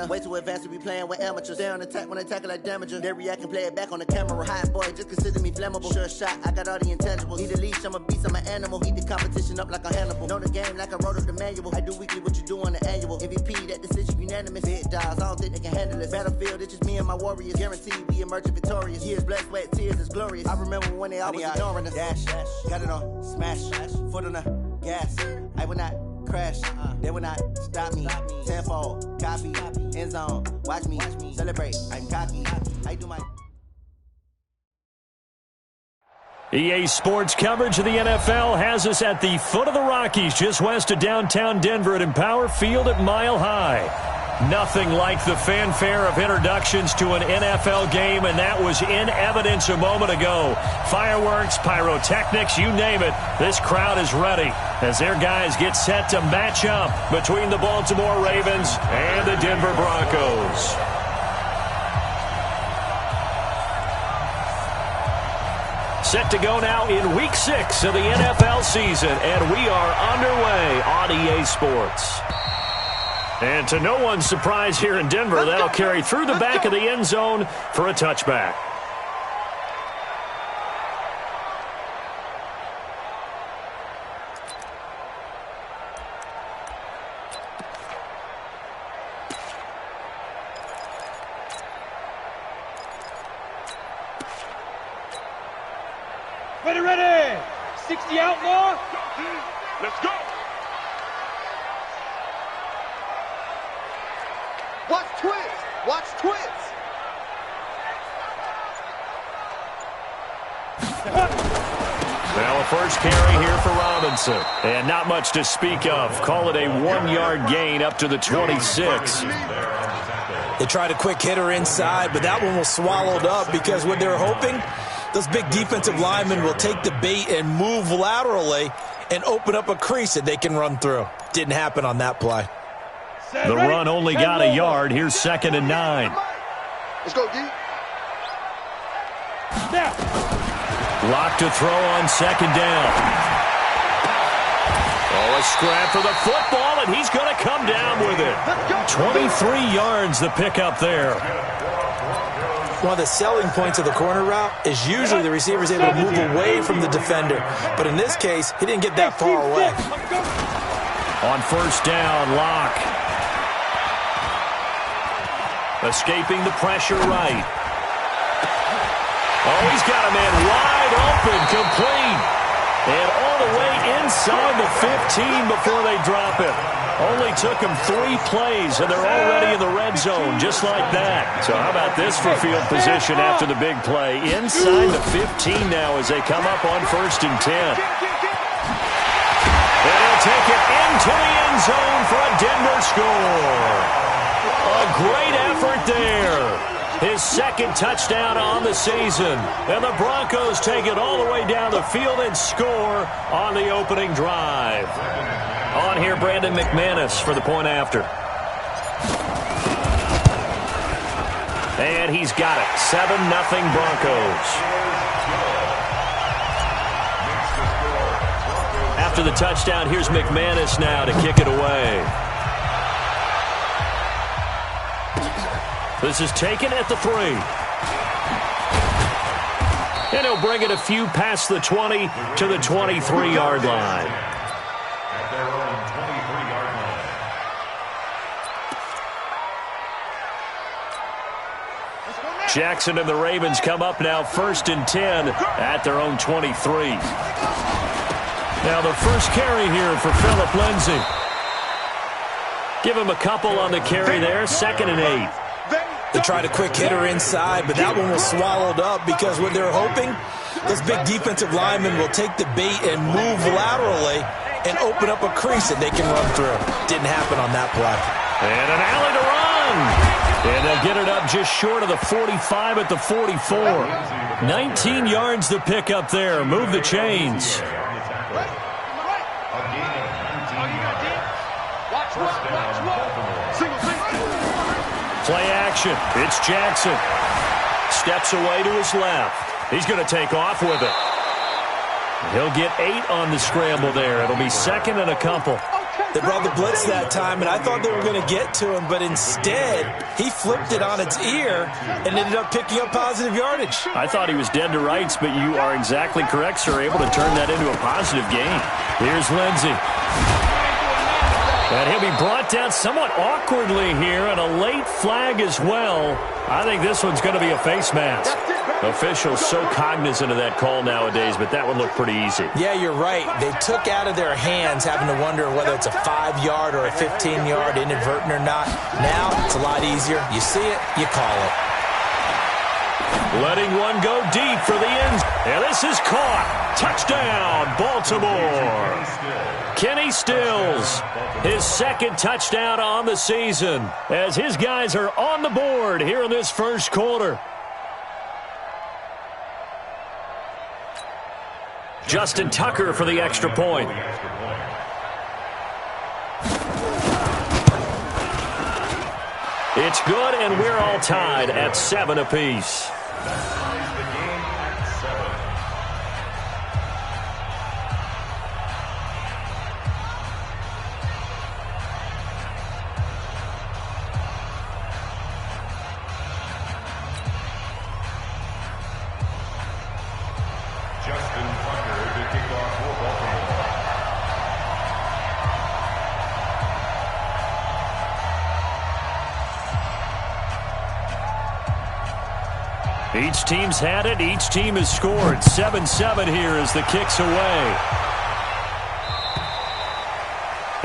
stamina. Way too advanced to be playing with amateurs. They on attack when they tackle like damager. They react and play it back on the camera. Hot boy, just consider me flammable. Sure shot, I got all the intangibles. Need a leash, I'm a beast, I'm an animal. Heat the competition up like a Hannibal. Know the game like I wrote up the manual. I do weekly what you do on the annual. MVP, that decision unanimous. Big dogs, I don't think they can handle this. Battlefield, it's just me and my warriors. Guaranteed we emerging victorious. Years, blood, sweat, tears, it's glorious. I remember when they always ignoring us. Dash, got it on, smash, foot on the gas. I will not crash, they will not stop me. Tenfold, copy, end zone, watch me celebrate. I'm cocky, I do my. EA Sports coverage of the NFL has us at the foot of the Rockies, just west of downtown Denver at Empower Field at Mile High. Nothing like the fanfare of introductions to an NFL game, and that was in evidence a moment ago. Fireworks, pyrotechnics, you name it. This crowd is ready as their guys get set to match up between the Baltimore Ravens and the Denver Broncos. Set to go now in Week 6 of the NFL season, and we are underway on EA Sports. And to no one's surprise here in Denver, that'll carry through the back of the end zone for a touchback. Ready. 60 out more. Let's go. Watch twins. Well, a first carry here for Robinson. And not much to speak of. Call it a 1-yard gain up to the 26. They tried a quick hitter inside, but that one was swallowed up because what they're hoping, those big defensive linemen will take the bait and move laterally and open up a crease that they can run through. Didn't happen on that play. The run only got a yard. Here's 2nd and 9. Let's go, D. Lock to throw on 2nd down. Oh, a scrap for the football, and he's going to come down with it. 23 yards the pickup there. One of the selling points of the corner route is usually the receiver is able to move away from the defender. But in this case, he didn't get that far away. On 1st down, Lock. Escaping the pressure right. Oh, he's got a man wide open, complete. And all the way inside the 15 before they drop it. Only took him 3 plays, and they're already in the red zone, just like that. So how about this for field position after the big play? Inside the 15 now as they come up on 1st and 10. And he'll take it into the end zone for a Denver score. A great effort there. His 2nd touchdown on the season. And the Broncos take it all the way down the field and score on the opening drive. On here, Brandon McManus for the point after. And he's got it. 7-0 Broncos. After the touchdown, here's McManus now to kick it away. This is taken at the 3. And he'll bring it a few past the 20 to the 23-yard line. Jackson and the Ravens come up now 1st and 10 at their own 23. Now the first carry here for Phillip Lindsay. Give him a couple on the carry there, 2nd and 8. They tried a quick hitter inside, but that one was swallowed up because what they're hoping, those big defensive linemen will take the bait and move laterally and open up a crease that they can run through. Didn't happen on that play. And an alley to run. And they'll get it up just short of the 45 at the 44. 19 yards to pick up there. Move the chains. Play action. It's Jackson. Steps away to his left. He's going to take off with it. He'll get 8 on the scramble there. It'll be 2nd and a couple. They brought the blitz that time, and I thought they were going to get to him, but instead, he flipped it on its ear and ended up picking up positive yardage. I thought he was dead to rights, but you are exactly correct, sir. Able to turn that into a positive gain. Here's Lindsey. And he'll be brought down somewhat awkwardly here, and a late flag as well. I think this one's going to be a face mask. Officials so cognizant of that call nowadays, but that one looked pretty easy. Yeah, you're right. They took out of their hands having to wonder whether it's a 5-yard or a 15-yard, inadvertent or not. Now, it's a lot easier. You see it, you call it. Letting one go deep for the end. And this is caught. Touchdown, Baltimore. Kenny Stills, his second touchdown on the season, as his guys are on the board here in this first quarter. Justin Tucker for the extra point. It's good, and we're all tied at 7 apiece. Each team's had it. Each team has scored. 7-7 here as the kick's away.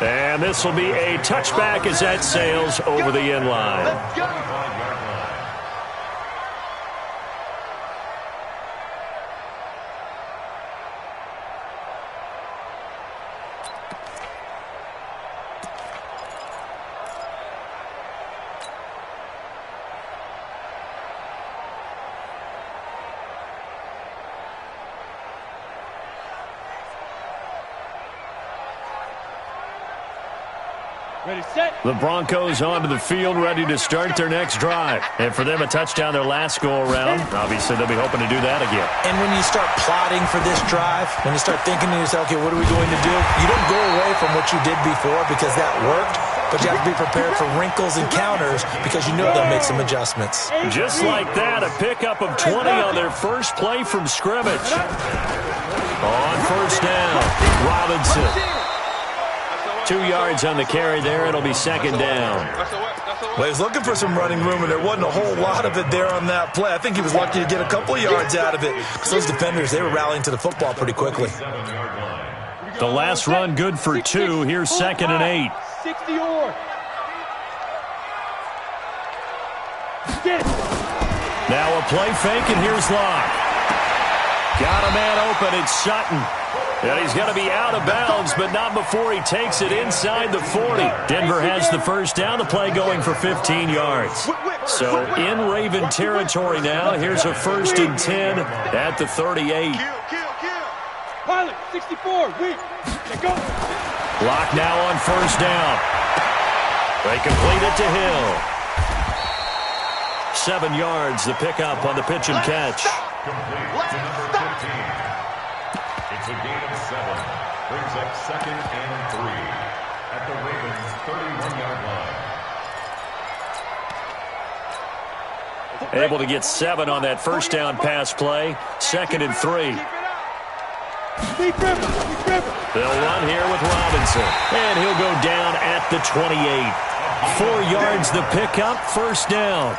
And this will be a touchback as that sails over the end line. Ready, set. The Broncos onto the field, ready to start their next drive. And for them, a touchdown their last go-around. Obviously, they'll be hoping to do that again. And when you start plotting for this drive, when you start thinking to yourself, okay, what are we going to do? You don't go away from what you did before because that worked, but you have to be prepared for wrinkles and counters because you know they'll make some adjustments. Just like that, a pickup of 20 on their first play from scrimmage. On first down, Robinson. 2 yards on the carry there. It'll be second down. Well, he was looking for some running room, and there wasn't a whole lot of it there on that play. I think he was lucky to get a couple of yards out of it because those defenders, they were rallying to the football pretty quickly. The last run good for 2. Here's second and 8. 60-yard. Now a play fake, and here's Locke. Got a man open. It's Sutton. And he's going to be out of bounds, but not before he takes it inside the 40. Denver has the first down. The play going for 15 yards. So in Raven territory now. Here's a 1st and 10 at the 38. Pilot, 64, weak. Go. Lock now on first down. They complete it to Hill. 7 yards, the pickup on the pitch and catch. It's a gain of 7. Brings up 2nd and 3 at the Ravens' 31-yard line. Able to get 7 on that first down pass play. 2nd and 3. They'll run here with Robinson. And he'll go down at the 28. 4 yards the pickup, first down.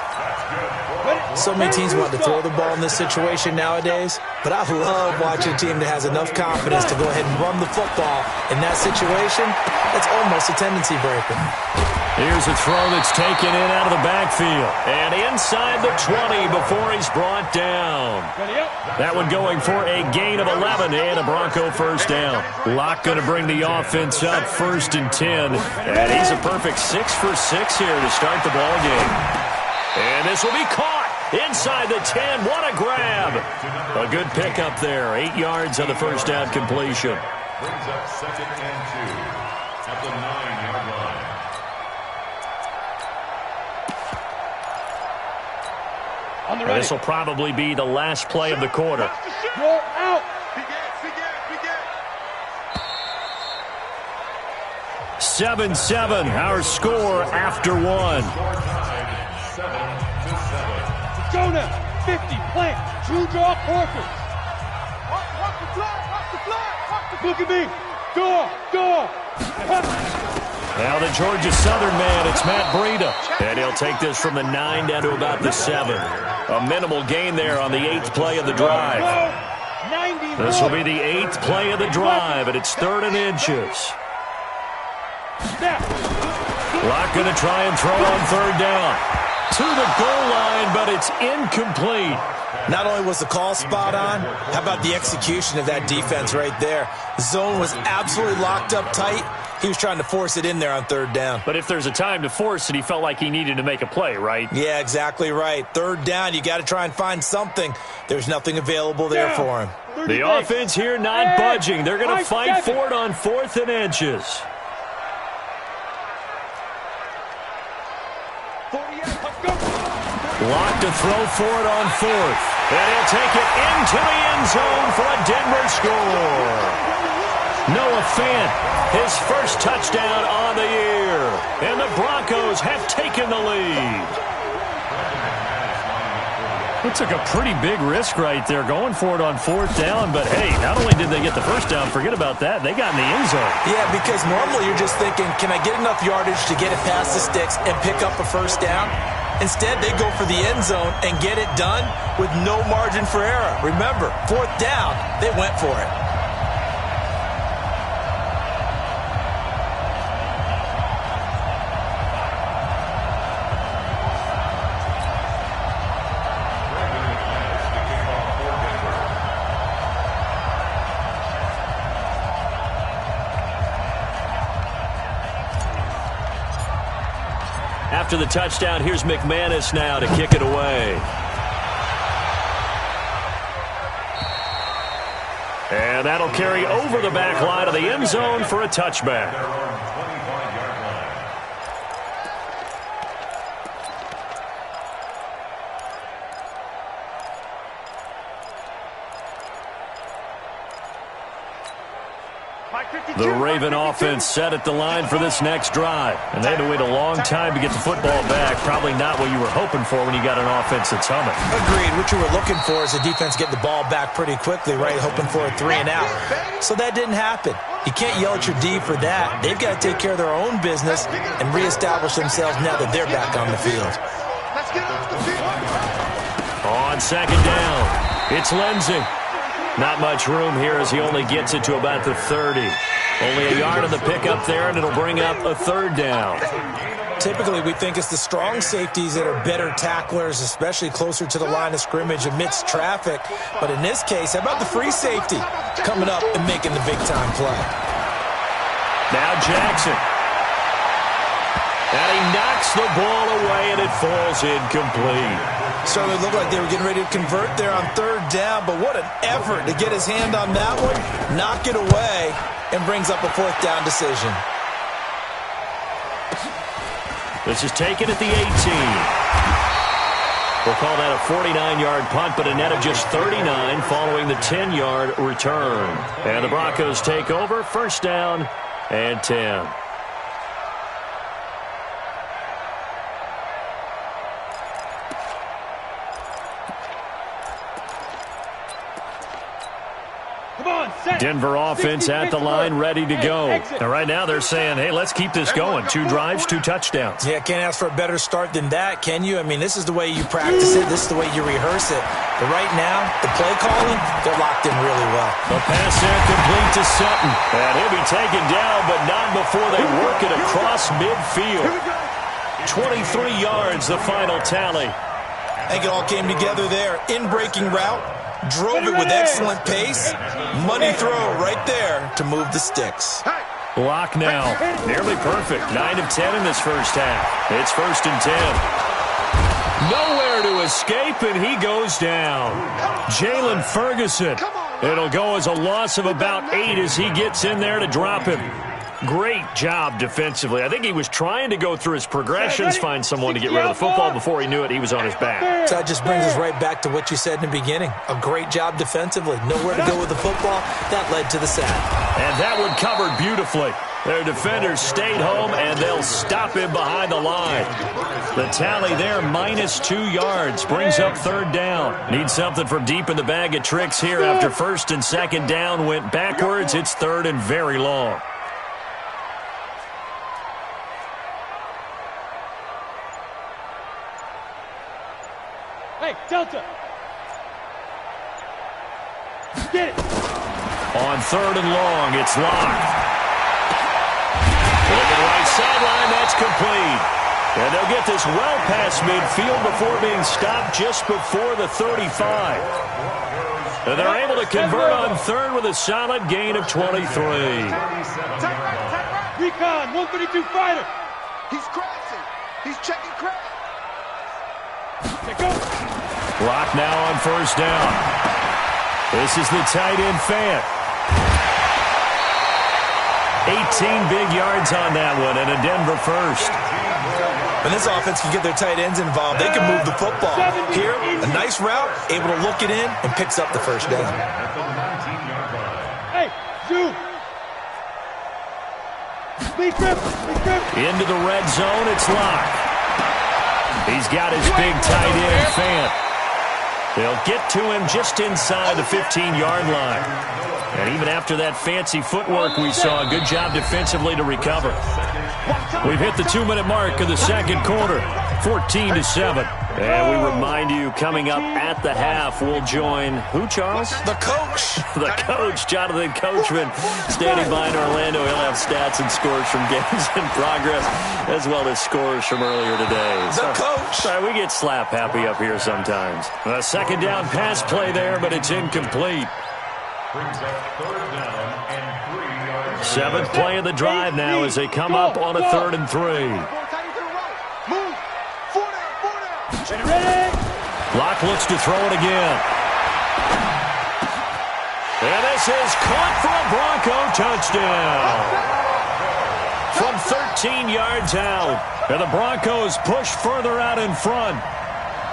So many teams want to throw the ball in this situation nowadays, but I love watching a team that has enough confidence to go ahead and run the football. In that situation, it's almost a tendency breaker. Here's a throw that's taken in out of the backfield. And inside the 20 before he's brought down. That one going for a gain of 11 and a Bronco first down. Locke going to bring the offense up, 1st and 10. And he's a perfect 6 for 6 here to start the ball game. And this will be caught inside the 10. What a grab. A good pickup there. 8 yards on the first down completion. Brings up 2nd and 2 at the 9-yard line. This will probably be the last play of the quarter. Roll out. 7-7, our score after one. Jonah, 50, plant, true draw portraits. Look at me. Door. Now the Georgia Southern man, it's Matt Breida. And he'll take this from the 9 down to about the 7. A minimal gain there on the 8th play of the drive. This will be the 8th play of the drive, and it's 3rd and inches. Locke going to try and throw on 3rd down. To the goal line, but it's incomplete. Not only was the call spot on, how about the execution of that defense right there? The zone was absolutely locked up tight. He was trying to force it in there on 3rd down. But if there's a time to force it, he felt like he needed to make a play, right? Yeah, exactly right. 3rd down, you got to try and find something. There's nothing available there for him. The offense here not budging. They're going to fight for it on 4th and inches. Locke to throw for it on 4th. And he'll take it into the end zone for a Denver score. Noah Fant, his first touchdown on the year. And the Broncos have taken the lead. It took a pretty big risk right there going for it on 4th down. But, hey, not only did they get the first down, forget about that, they got in the end zone. Yeah, because normally you're just thinking, can I get enough yardage to get it past the sticks and pick up a first down? Instead, they go for the end zone and get it done with no margin for error. Remember, 4th down, they went for it. After the touchdown, here's McManus now to kick it away. And that'll carry over the back line of the end zone for a touchback. The Raven offense set at the line for this next drive. And they had to wait a long time to get the football back. Probably not what you were hoping for when you got an offense that's humming. Agreed. What you were looking for is the defense get the ball back pretty quickly, right? Hoping for a 3 and out. So that didn't happen. You can't yell at your D for that. They've got to take care of their own business and reestablish themselves now that they're back on the field. On 2nd down, it's Lindsey. Not much room here as he only gets it to about the 30. Only a yard on the pickup there, and it'll bring up a 3rd down. Typically, we think it's the strong safeties that are better tacklers, especially closer to the line of scrimmage amidst traffic. But in this case, how about the free safety coming up and making the big-time play? Now Jackson. And he knocks the ball away, and it falls incomplete. Certainly looked like they were getting ready to convert there on 3rd down, but what an effort to get his hand on that one, knock it away, and brings up a 4th down decision. This is taken at the 18. We'll call that a 49-yard punt, but a net of just 39 following the 10-yard return. And the Broncos take over, 1st down and 10. Denver offense at the line, ready to go. And right now they're saying, hey, let's keep this going. 2 drives, 2 touchdowns. Yeah, can't ask for a better start than that, can you? I mean, this is the way you practice it. This is the way you rehearse it. But right now, the play calling, they're locked in really well. The pass there complete to Sutton. And he'll be taken down, but not before they work it across midfield. 23 yards, the final tally. I think it all came together there. In-breaking route. Drove it with excellent pace. Money throw right there to move the sticks. Block now. Nearly perfect. 9 of 10 in this first half. It's 1st and 10. Nowhere to escape, and he goes down. Jalen Ferguson. It'll go as a loss of about 8 as he gets in there to drop him. Great job defensively. I think he was trying to go through his progressions, find someone to get rid of the football. Before he knew it, he was on his back. So that just brings us right back to what you said in the beginning. A great job defensively. Nowhere to go with the football. That led to the sack. And that one covered beautifully. Their defenders stayed home, and they'll stop him behind the line. The tally there, -2 yards, brings up third down. Need something from deep in the bag of tricks here after first and second down went backwards. It's third and very long. Hey, Delta. Get it. On third and long, it's locked. To the right sideline, that's complete. And they'll get this well past midfield before being stopped just before the 35. And they're able to convert on third with a solid gain of 23. Recon, 132 fighter. He's crashing. He's checking crash. Let go. Lock now on first down. This is the tight end Fant. 18 big yards on that one, and a Denver first. When this offense can get their tight ends involved, they can move the football. Here, a nice route, able to look it in, and picks up the first down. Hey, zoom. Big grip. Into the red zone, it's locked. He's got his big tight end, Fant. They'll get to him just inside the 15-yard line. And even after that fancy footwork we saw, a good job defensively to recover. We've hit the 2-minute mark of the second quarter, 14-7. And we remind you, coming up at the half, we'll join who, Charles? The coach. The coach, Jonathan Coachman, standing by in Orlando. He'll have stats and scores from games in progress, as well as scores from earlier today. The coach. Sorry, we get slap happy up here sometimes. A second down pass play there, but it's incomplete. Brings up third down and 3 yards. Seventh play of the drive now as they come up on a 3rd and 3. Move. 4 down. Ready? Locke looks to throw it again. And this is caught for a Bronco touchdown. From 13 yards out. And the Broncos push further out in front.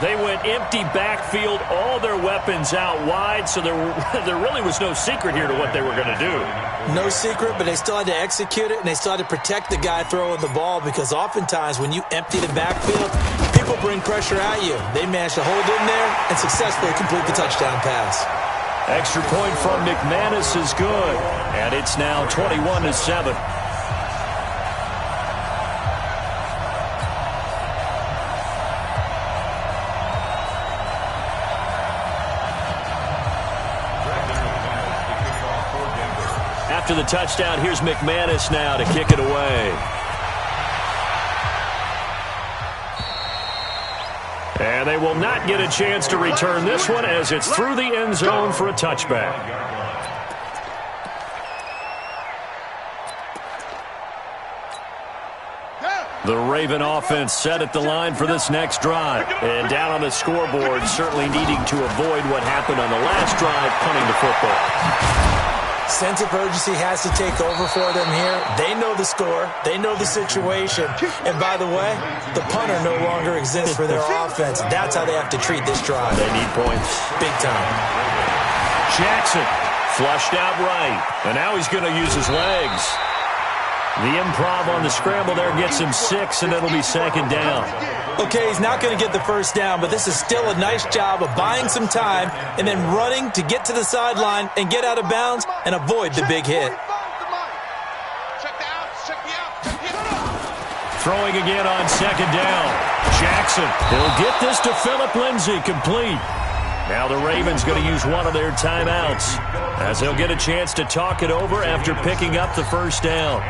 They went empty backfield, all their weapons out wide, so there really was no secret here to what they were going to do. No secret, but they still had to execute it, and they still had to protect the guy throwing the ball, because oftentimes when you empty the backfield, people bring pressure at you. They managed to hold in there and successfully complete the touchdown pass. Extra point from McManus is good, and it's now 21-7. After the touchdown, here's McManus now to kick it away. And they will not get a chance to return this one as it's through the end zone for a touchback. The Raven offense set at the line for this next drive. And down on the scoreboard, certainly needing to avoid what happened on the last drive, punting the football. Sense of urgency has to take over for them here. They know the score. They know the situation. And by the way, the punter no longer exists for their offense. That's how they have to treat this drive. They need points. Big time. Jackson flushed out right. And now he's going to use his legs. The improv on the scramble there gets him 6, and it'll be second down. Okay, he's not going to get the first down, but this is still a nice job of buying some time and then running to get to the sideline and get out of bounds and avoid the big hit. Throwing again on second down. Jackson, he'll get this to Philip Lindsay, complete. Now the Ravens going to use one of their timeouts as they'll get a chance to talk it over after picking up the first down.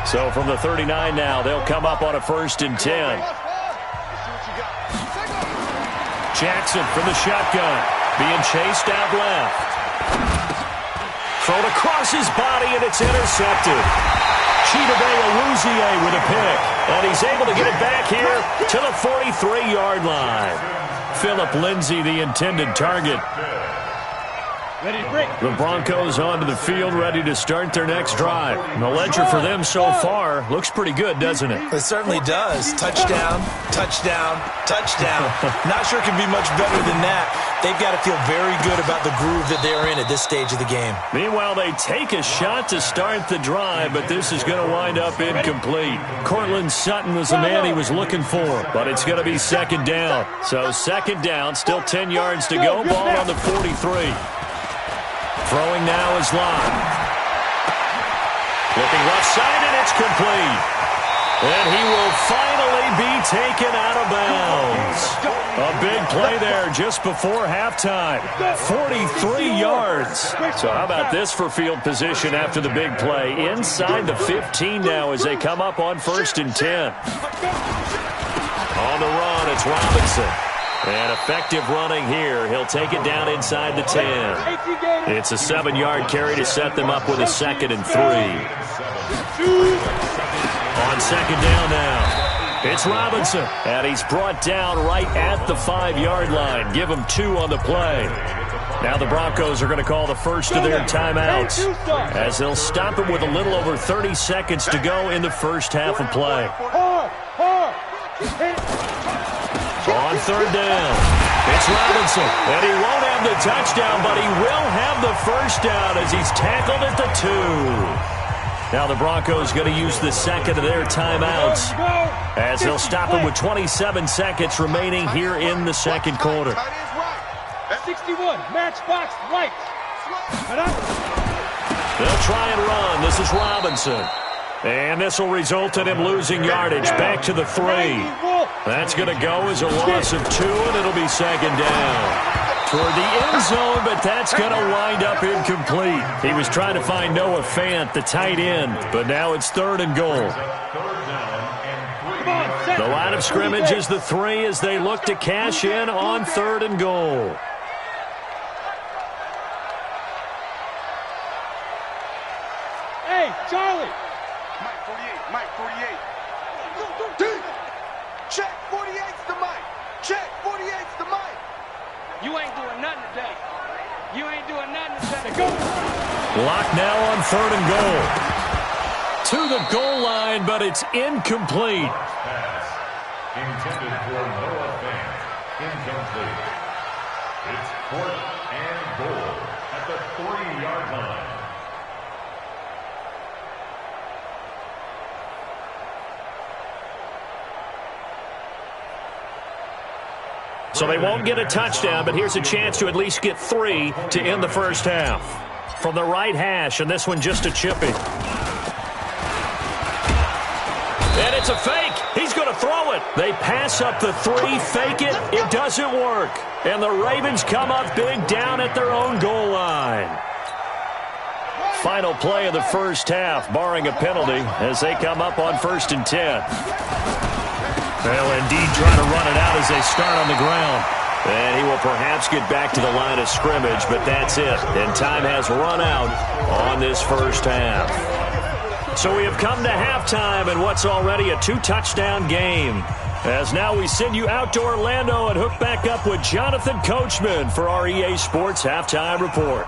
So from the 39 now, they'll come up on a 1st and 10. Jackson from the shotgun, being chased out left. Thrown across his body, and it's intercepted. Chidobe Awuzie with a pick, and he's able to get it back here to the 43-yard line. Philip Lindsay, the intended target. The Broncos onto the field, ready to start their next drive. And the ledger for them so far looks pretty good, doesn't it? It certainly does. Touchdown, touchdown, touchdown. Not sure it can be much better than that. They've got to feel very good about the groove that they're in at this stage of the game. Meanwhile, they take a shot to start the drive, but this is going to wind up incomplete. Cortland Sutton was the man he was looking for, but it's going to be second down. So second down, still 10 yards to go, ball on the 43. Throwing now is Lott. Looking left side, and it's complete. And he will finally be taken out of bounds. A big play there just before halftime. 43 yards. So how about this for field position after the big play? Inside the 15 now as they come up on 1st and 10. On the run, it's Robinson. And effective running here. He'll take it down inside the 10. It's a 7-yard carry to set them up with a 2nd and 3. On second down now, it's Robinson. And he's brought down right at the 5-yard line. Give him 2 on the play. Now the Broncos are going to call the first of their timeouts as they'll stop him with a little over 30 seconds to go in the first half of play. On third down, it's Robinson, and he won't have the touchdown, but he will have the first down as he's tackled at the 2. Now the Broncos going to use the second of their timeouts as they'll stop him with 27 seconds remaining here in the second quarter. 61, matchbox right. They'll try and run. This is Robinson. And this will result in him losing yardage back to the 3. That's going to go as a loss of 2, and it'll be second down. Toward the end zone, but that's going to wind up incomplete. He was trying to find Noah Fant, the tight end, but now it's 3rd and goal. The line of scrimmage is the 3 as they look to cash in on 3rd and goal. Hey, Charlie. Mike 48. Check, 48's the mic. Check, 48's the mic. You ain't doing nothing today. You ain't doing nothing today. Go. Locked now on 3rd and goal. To the goal line, but it's incomplete. Pass intended for Noah Fant. Incomplete. It's 4th and goal at the 3-yard line. So they won't get a touchdown, but here's a chance to at least get 3 to end the first half. From the right hash, and this one just a chipping. And it's a fake. He's going to throw it. They pass up the 3, fake it. It doesn't work. And the Ravens come up big down at their own goal line. Final play of the first half, barring a penalty, as they come up on 1st and 10. They'll indeed try to run it out as they start on the ground. And he will perhaps get back to the line of scrimmage, but that's it. And time has run out on this first half. So we have come to halftime in what's already a 2-touchdown game. As now we send you out to Orlando and hook back up with Jonathan Coachman for our EA Sports Halftime Report.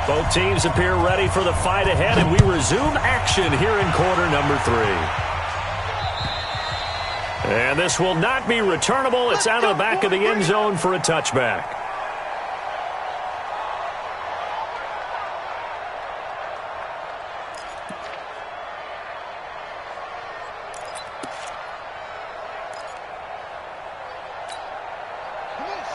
Both teams appear ready for the fight ahead, and we resume action here in quarter number 3. And this will not be returnable. It's out of the back of the end zone for a touchback.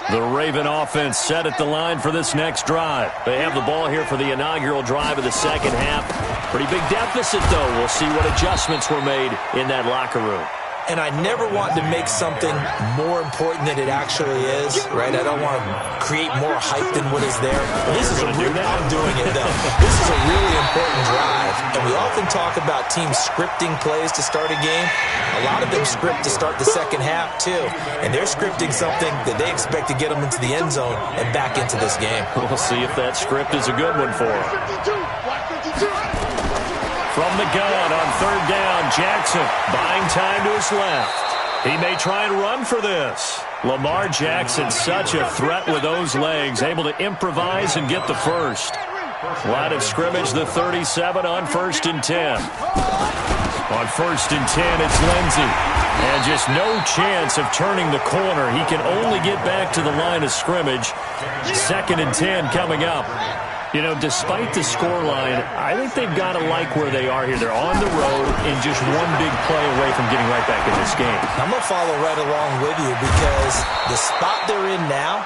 The Raven offense set at the line for this next drive. They have the ball here for the inaugural drive of the second half. Pretty big deficit, though. We'll see what adjustments were made in that locker room. And I never want to make something more important than it actually is, right? I don't want to create more hype than what is there. This is I'm doing it, though. This is a really important drive. And we often talk about teams scripting plays to start a game. A lot of them script to start the second half, too. And they're scripting something that they expect to get them into the end zone and back into this game. We'll see if that script is a good one for them. From the gun on third down, Jackson buying time to his left. He may try and run for this. Lamar Jackson, such a threat with those legs, able to improvise and get the first. Line of scrimmage, the 37 on 1st and 10. On 1st and 10, it's Lindsey. And just no chance of turning the corner. He can only get back to the line of scrimmage. 2nd and 10 coming up. You know, despite the scoreline, I think they've got to like where they are here. They're on the road and just one big play away from getting right back in this game. I'm going to follow right along with you because the spot they're in now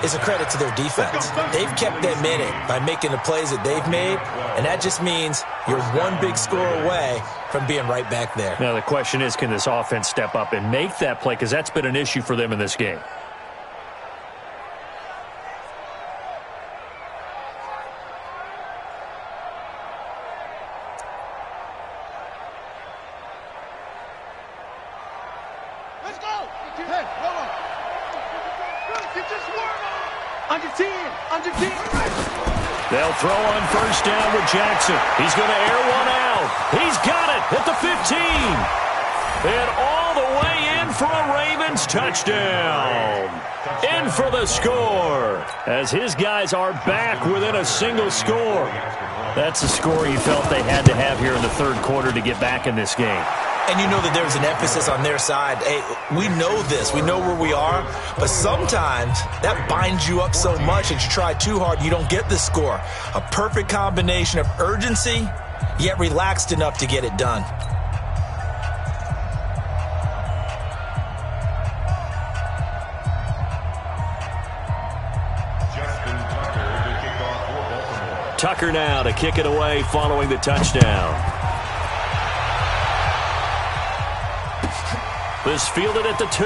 is a credit to their defense. They've kept them in it by making the plays that they've made, and that just means you're one big score away from being right back there. Now, the question is, can this offense step up and make that play? Because that's been an issue for them in this game. They'll throw on 1st down with Jackson. He's going to air one out. He's got it at the 15. And all the way in for a Ravens touchdown. In for the score as his guys are back within a single score. That's a score he felt they had to have here in the third quarter to get back in this game. And you know that there's an emphasis on their side. Hey, we know this. We know where we are. But sometimes that binds you up so much that you try too hard, you don't get the score. A perfect combination of urgency, yet relaxed enough to get it done. Tucker now to kick it away following the touchdown. This fielded at the 2.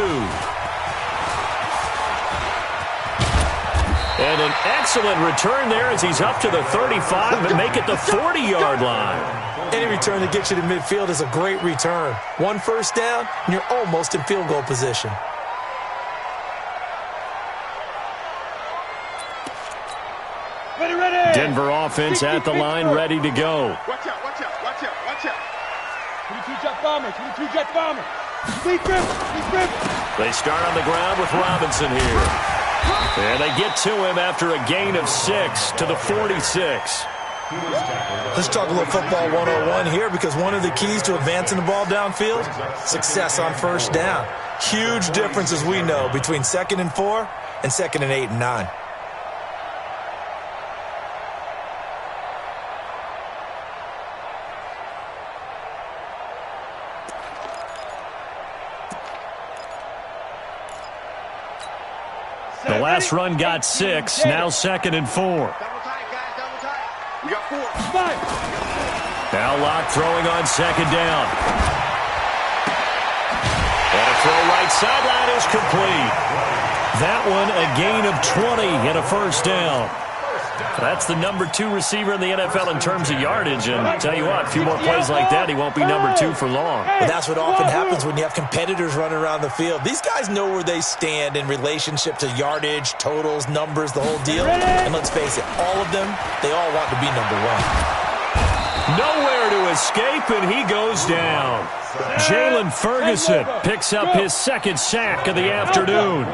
And an excellent return there as he's up to the 35 and make it the 40-yard line. Any return that gets you to midfield is a great return. 1 first down, and you're almost in field goal position. Denver offense at the line, ready to go. Watch out, watch out, watch out, watch out. 22 jet bomber, 22 jet bomber. Deep grip, deep grip. They start on the ground with Robinson here. And they get to him after a gain of 6 to the 46. Let's talk a little football 101 here because one of the keys to advancing the ball downfield, success on 1st down. Huge difference, as we know, between 2nd and 4 and 2nd and 8 and 9. The last run got 6, now 2nd and 4. Double tight, guys, double tight. We got 4. Now Locke throwing on 2nd down. And a throw right sideline is complete. That one a gain of 20 and a 1st down. That's the number 2 receiver in the NFL in terms of yardage. And I'll tell you what, a few more plays like that, he won't be number 2 for long. But that's what often happens when you have competitors running around the field. These guys know where they stand in relationship to yardage, totals, numbers, the whole deal. And let's face it, all of them, they all want to be number 1. Nowhere to escape, and he goes down. Jalen Ferguson picks up his 2nd sack of the afternoon.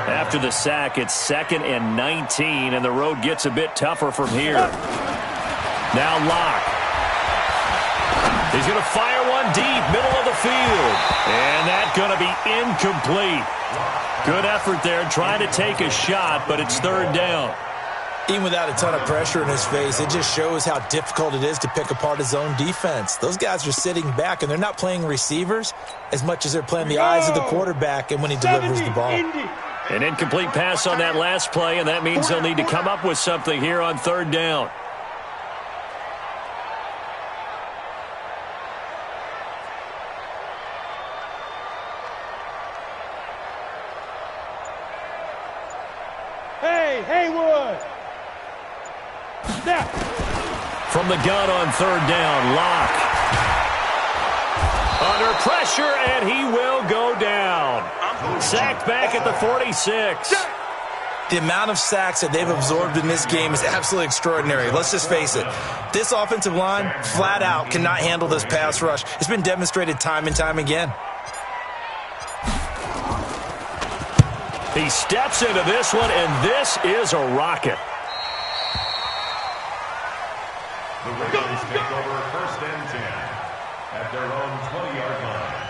After the sack, it's 2nd and 19, and the road gets a bit tougher from here. Now Locke. He's going to fire one deep, middle of the field. And that's going to be incomplete. Good effort there, trying to take a shot, but it's 3rd down. Even without a ton of pressure in his face, it just shows how difficult it is to pick apart his own defense. Those guys are sitting back, and they're not playing receivers as much as they're playing the eyes of the quarterback and when he delivers the ball. An incomplete pass on that last play, and that means they'll need to come up with something here on 3rd down. Hey, Haywood. Snap. From the gun on third down, Locke. Under pressure, and he will go down. Sacked back at the 46. The amount of sacks that they've absorbed in this game is absolutely extraordinary. Let's just face it. This offensive line, flat out, cannot handle this pass rush. It's been demonstrated time and time again. He steps into this one, and this is a rocket. The Ravens take over 1st and 10 at their own 20-yard line.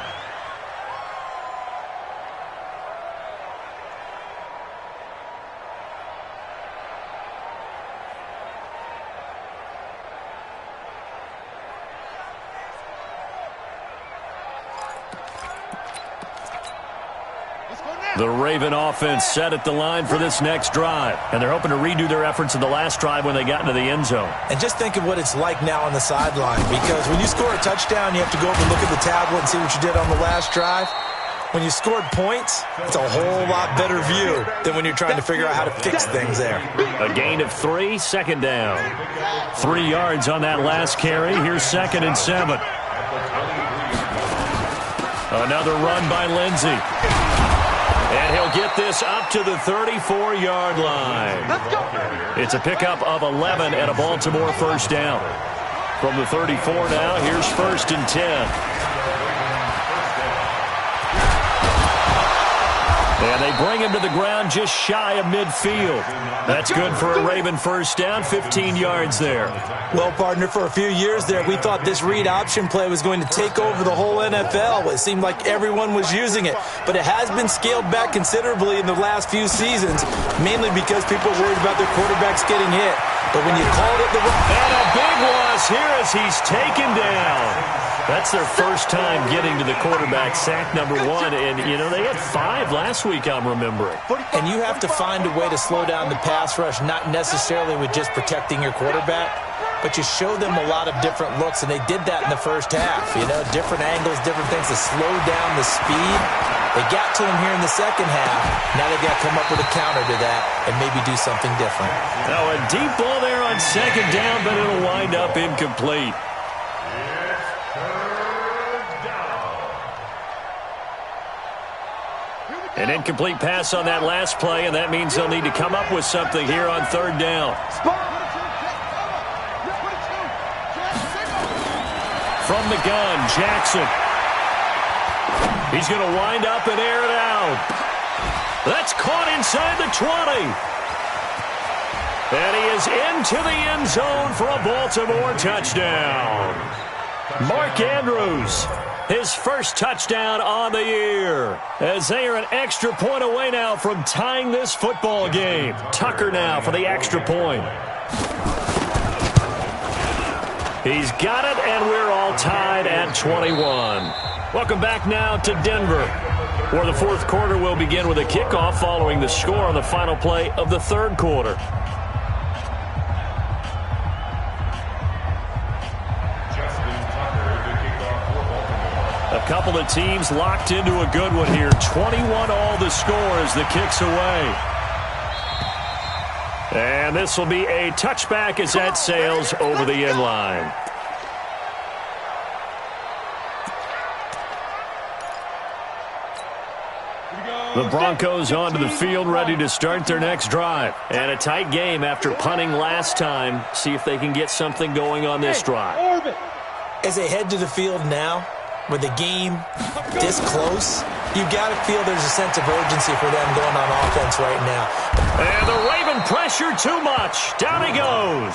The Raven offense set at the line for this next drive, and they're hoping to redo their efforts in the last drive when they got into the end zone. And just think of what it's like now on the sideline, because when you score a touchdown, you have to go over and look at the tablet and see what you did on the last drive. When you scored points, it's a whole lot better view than when you're trying to figure out how to fix things there. A gain of 3, second down. 3 yards on that last carry. Here's 2nd and 7. Another run by Lindsey. And he'll get this up to the 34-yard line. It's a pickup of 11 and a Baltimore first down. From the 34 now, here's 1st and 10. And they bring him to the ground just shy of midfield. That's good for a Raven first down, 15 yards there. Well, partner, for a few years there, we thought this read option play was going to take over the whole NFL. It seemed like everyone was using it. But it has been scaled back considerably in the last few seasons, mainly because people are worried about their quarterbacks getting hit. But when you called it the... And a big loss here as he's taken down. That's their first time getting to the quarterback, sack number 1. And, you know, they had 5 last week, I'm remembering. And you have to find a way to slow down the pass rush, not necessarily with just protecting your quarterback, but you show them a lot of different looks, and they did that in the first half. You know, different angles, different things to slow down the speed. They got to him here in the second half. Now they've got to come up with a counter to that and maybe do something different. Now a deep ball there on second down, but it'll wind up incomplete. An incomplete pass on that last play, and that means they'll need to come up with something here on third down. From the gun, Jackson. He's going to wind up and air it out. That's caught inside the 20. And he is into the end zone for a Baltimore touchdown. Mark Andrews, his first touchdown on the year, as they are an extra point away now from tying this football game. Tucker now for the extra point. He's got it, and we're all tied at 21. Welcome back now to Denver, where the fourth quarter will begin with a kickoff following the score on the final play of the third quarter. A couple of teams locked into a good one here. 21 all the score as the kick's away. And this will be a touchback as that sails over the end line. The Broncos onto the field, ready to start their next drive. And a tight game after punting last time. See if they can get something going on this drive. As they head to the field now, with the game this close, you've got to feel there's a sense of urgency for them going on offense right now. And the Raven pressure too much. Down he goes.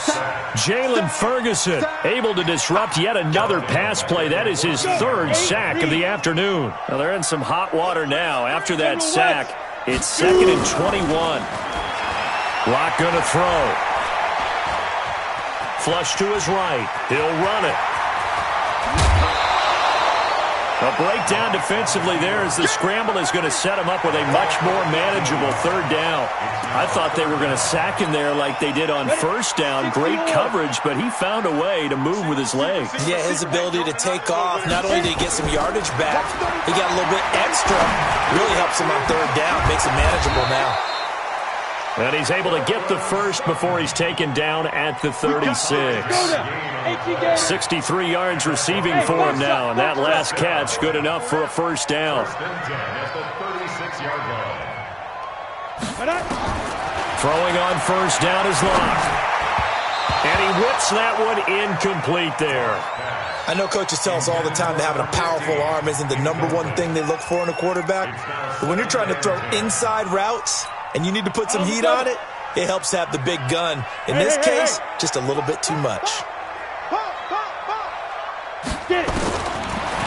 Jalen Ferguson able to disrupt yet another pass play. That is his third sack of the afternoon. Now they're in some hot water now. After that sack, it's 2nd and 21. Locke going to throw. Flush to his right. He'll run it. A breakdown defensively there as the scramble is going to set him up with a much more manageable third down. I thought they were going to sack him there like they did on first down. Great coverage, but he found a way to move with his legs. Yeah, his ability to take off, not only did he get some yardage back, he got a little bit extra. Really helps him on third down, makes it manageable now. And he's able to get the first before he's taken down at the 36. 63 yards receiving for him now, and that last catch good enough for a first down. Throwing on first down is Locke. And he whips that one incomplete there. I know coaches tell us all the time that having a powerful arm isn't the #1 thing they look for in a quarterback. But when you're trying to throw inside routes and you need to put some heat on it, it helps to have the big gun. In this case, just a little bit too much.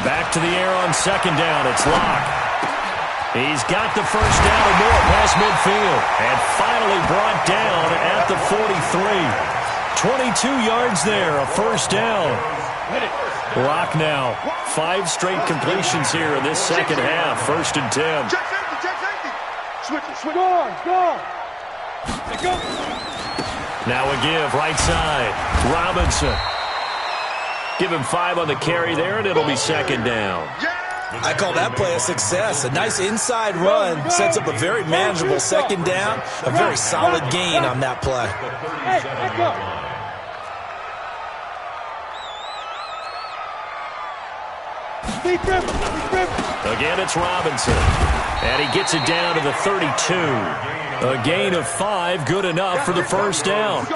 Back to the air on second down. It's Locke. He's got the first down and more past midfield. And finally brought down at the 43. 22 yards there, a first down. Locke now. 5 straight completions here in this second half. 1st and 10. Check safety. Switch it. Go. Now a give, right side. Robinson. Give him 5 on the carry there, and it'll be second down. I call that play a success. A nice inside run sets up a very manageable second down. A very solid gain on that play. Hey, back up. Again, it's Robinson. And he gets it down to the 32. A gain of 5, good enough for the first down.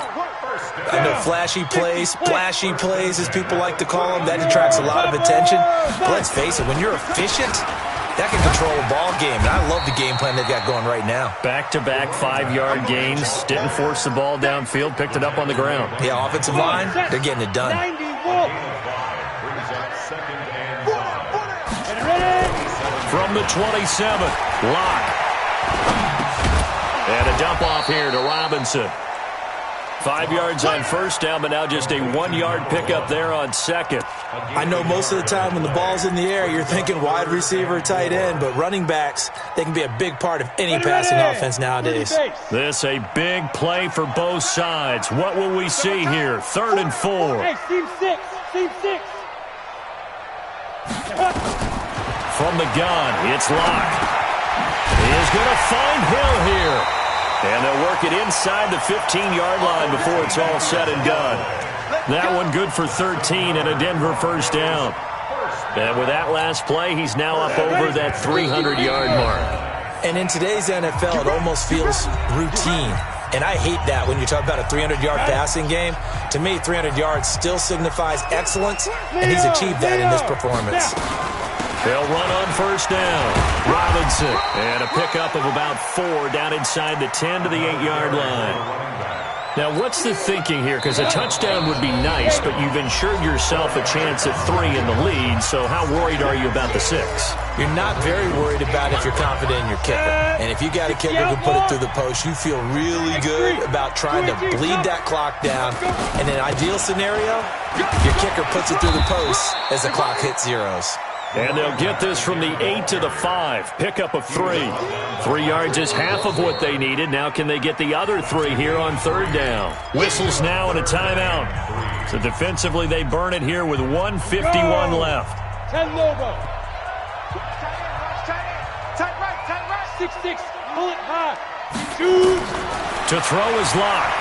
I know flashy plays, splashy plays, as people like to call them, that attracts a lot of attention. But let's face it, when you're efficient, that can control a ball game. And I love the game plan they've got going right now. Back-to-back 5-yard gains. Didn't force the ball downfield, picked it up on the ground. Yeah, offensive line, they're getting it done. From the 27, Locke. And a dump off here to Robinson. 5 yards on first down, but now just a 1-yard pickup there on second. I know most of the time when the ball's in the air, you're thinking wide receiver, tight end, but running backs, they can be a big part of any passing offense nowadays. This a big play for both sides. What will we see here? 3rd and 4. Hey, team 6. From the gun, it's Locke. He is going to find Hill here. And they'll work it inside the 15-yard line before it's all said and done. That one good for 13 and a Denver first down. And with that last play, he's now up over that 300-yard mark. And in today's NFL, it almost feels routine. And I hate that when you talk about a 300-yard passing game. To me, 300 yards still signifies excellence, and he's achieved that in this performance. They'll run on first down. Robinson. And a pickup of about 4 down inside the 10 to the 8-yard line. Now, what's the thinking here? Because a touchdown would be nice, but you've ensured yourself a chance at 3 in the lead, so how worried are you about the 6? You're not very worried about if you're confident in your kicker. And if you got a kicker who can put it through the post, you feel really good about trying to bleed that clock down. In an ideal scenario, your kicker puts it through the post as the clock hits zeros. And they'll get this from the 8 to the 5. Pickup of 3. 3 yards is half of what they needed. Now can they get the other 3 here on 3rd down? Whistles now and a timeout. So defensively they burn it here with 1:51 left. 10 Lobo. Tight right. 6-6. Pull it high. Shoot. To throw is Locke.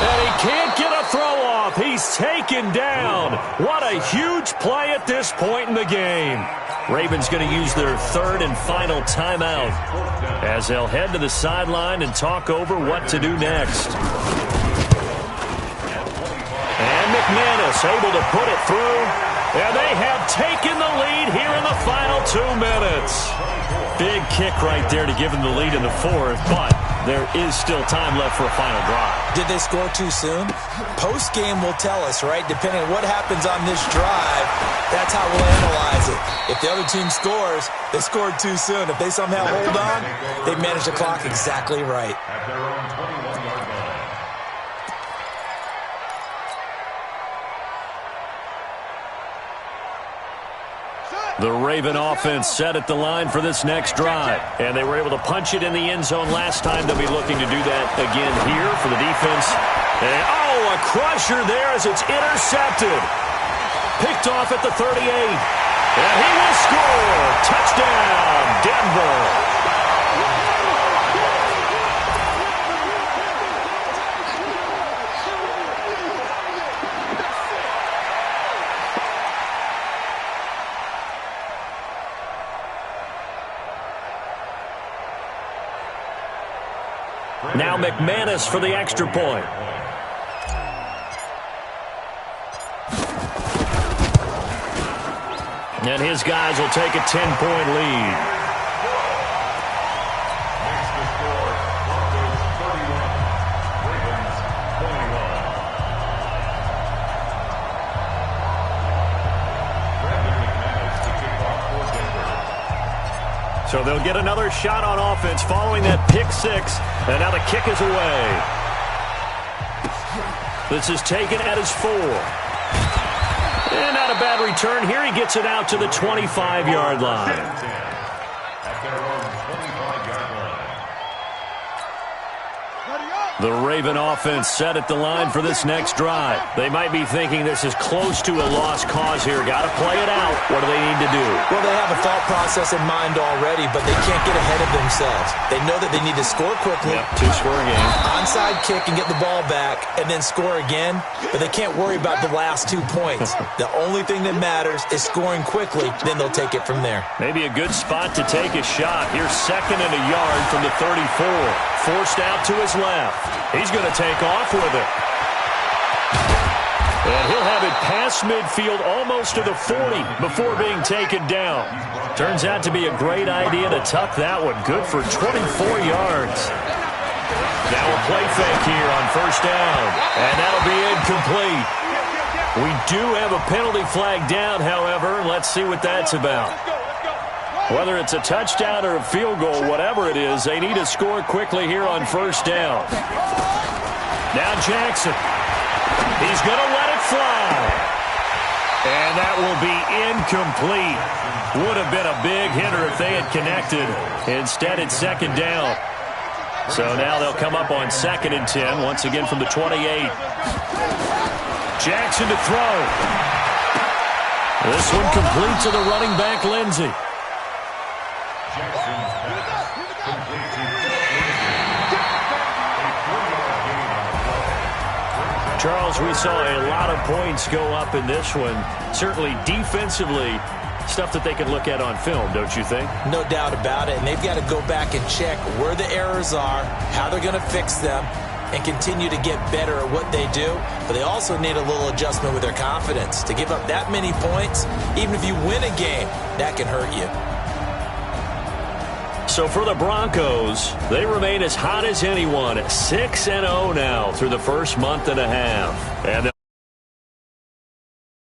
And he can't get a throw off. He's taken down. What a huge play at this point in the game. Ravens going to use their 3rd and final timeout as they'll head to the sideline and talk over what to do next. And McManus able to put it through. And they have taken the lead here in the final 2 minutes. Big kick right there to give them the lead in the 4th, but there is still time left for a final drive. Did they score too soon? Post-game will tell us, right? Depending on what happens on this drive, that's how we'll analyze it. If the other team scores, they scored too soon. If they somehow hold on, they manage the clock exactly right. At their own 21-yard line. The Raven offense set at the line for this next drive. And they were able to punch it in the end zone last time. They'll be looking to do that again here for the defense. And, a crusher there as it's intercepted. Picked off at the 38. And he will score. Touchdown, Denver. Now McManus for the extra point. And his guys will take a 10-point lead. Next to score, Broncos 31, Ravens 21. Brandon McManus to kick off for Denver. So they'll get another shot on offense following that pick six. And now the kick is away. This is taken at his 4. And not a bad return. Here he gets it out to the 25-yard line. At their own 25-yard line. The Raven offense set at the line for this next drive. They might be thinking this is close to a lost cause here. Got to play it out. What do they need to do? Well, they have a thought process in mind already, but they can't get ahead of themselves. They know that they need to score quickly. Yep, 2-score game. Onside kick and get the ball back and then score again, but they can't worry about the last 2 points. The only thing that matters is scoring quickly, then they'll take it from there. Maybe a good spot to take a shot. Here's 2nd and a yard from the 34. Forced out to his left. He's going to take off with it. And he'll have it past midfield almost to the 40 before being taken down. Turns out to be a great idea to tuck that one. Good for 24 yards. Now a play fake here on 1st down. And that'll be incomplete. We do have a penalty flag down, however. Let's see what that's about. Whether it's a touchdown or a field goal, whatever it is, they need to score quickly here on 1st down. Now Jackson. He's going to let it fly. And that will be incomplete. Would have been a big hitter if they had connected. Instead, it's 2nd down. So now they'll come up on 2nd and 10, once again from the 28. Jackson to throw. This one complete to the running back, Lindsey. Jackson's pass complete to Charles, we saw a lot of points go up in this one. Certainly defensively, stuff that they can look at on film, don't you think? No doubt about it, and they've got to go back and check where the errors are, how they're going to fix them, and continue to get better at what they do. But they also need a little adjustment with their confidence. To give up that many points, even if you win a game, that can hurt you. So for the Broncos, they remain as hot as anyone at 6-0 now through the first month and a half. And they'll